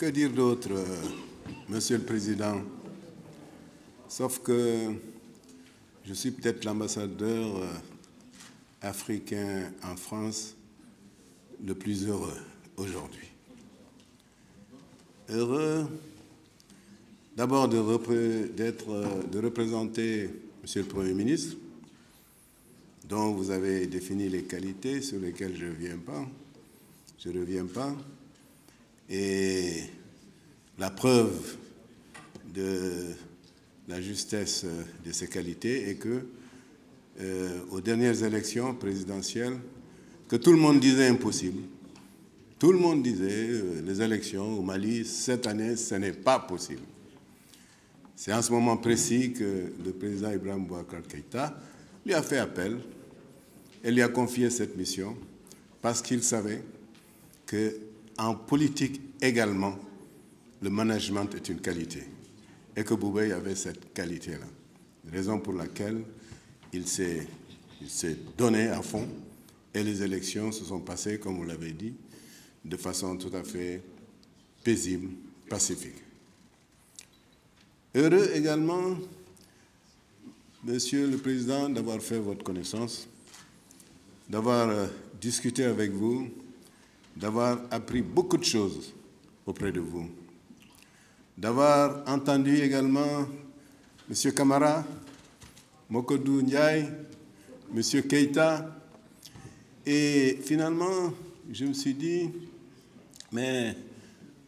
Que dire d'autre, Monsieur le Président? Sauf que je suis peut-être l'ambassadeur africain en France le plus heureux aujourd'hui. Heureux d'abord de représenter Monsieur le Premier ministre, dont vous avez défini les qualités sur lesquelles je ne reviens pas, et la preuve de la justesse de ces qualités est que aux dernières élections présidentielles, que tout le monde disait impossible, tout le monde disait les élections au Mali, cette année, ce n'est pas possible. C'est en ce moment précis que le président Ibrahim Boubacar Keïta lui a fait appel et lui a confié cette mission parce qu'il savait qu'en politique également, le management est une qualité et que Boubé avait cette qualité-là. Raison pour laquelle il s'est donné à fond et les élections se sont passées, comme vous l'avez dit, de façon tout à fait paisible, pacifique. Heureux également, Monsieur le Président, d'avoir fait votre connaissance, d'avoir discuté avec vous, d'avoir appris beaucoup de choses auprès de vous, d'avoir entendu également M. Camara, Mokodou Ndiaye, M. Keïta, et finalement, je me suis dit, mais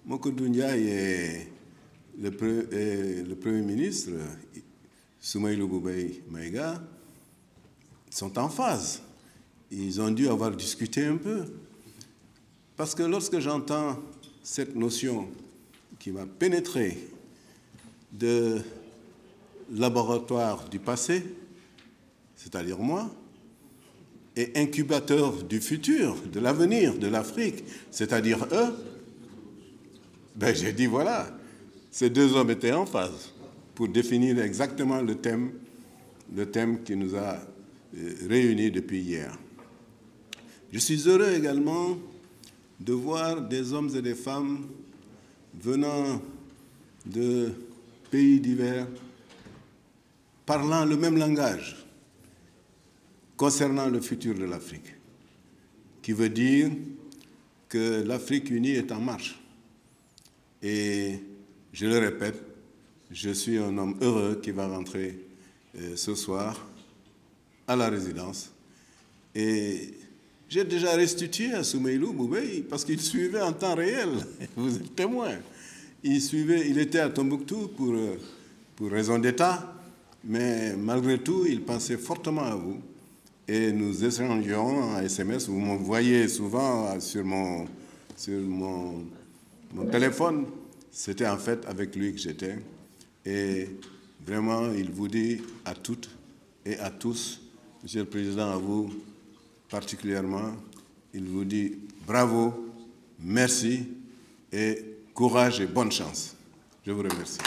Mokodou Ndiaye et le Premier ministre, Soumaïlou Boubèye Maïga, sont en phase. Ils ont dû avoir discuté un peu. Parce que lorsque j'entends cette notion qui m'a pénétré de laboratoire du passé, c'est-à-dire moi, et incubateur du futur, de l'avenir, de l'Afrique, c'est-à-dire eux, ben j'ai dit voilà, ces deux hommes étaient en phase pour définir exactement le thème qui nous a réunis depuis hier. Je suis heureux également de voir des hommes et des femmes venant de pays divers, parlant le même langage concernant le futur de l'Afrique, qui veut dire que l'Afrique unie est en marche. Et je le répète, je suis un homme heureux qui va rentrer ce soir à la résidence. Et j'ai déjà restitué à Soumaïlou Boubèye parce qu'il suivait en temps réel, vous êtes témoin. Il était à Tombouctou pour raison d'État, mais malgré tout, il pensait fortement à vous. Et nous échangions en SMS, vous me voyez souvent sur mon téléphone. C'était en fait avec lui que j'étais. Et vraiment, il vous dit à toutes et à tous, Monsieur le Président, à vous particulièrement, il vous dit bravo, merci et courage et bonne chance. Je vous remercie.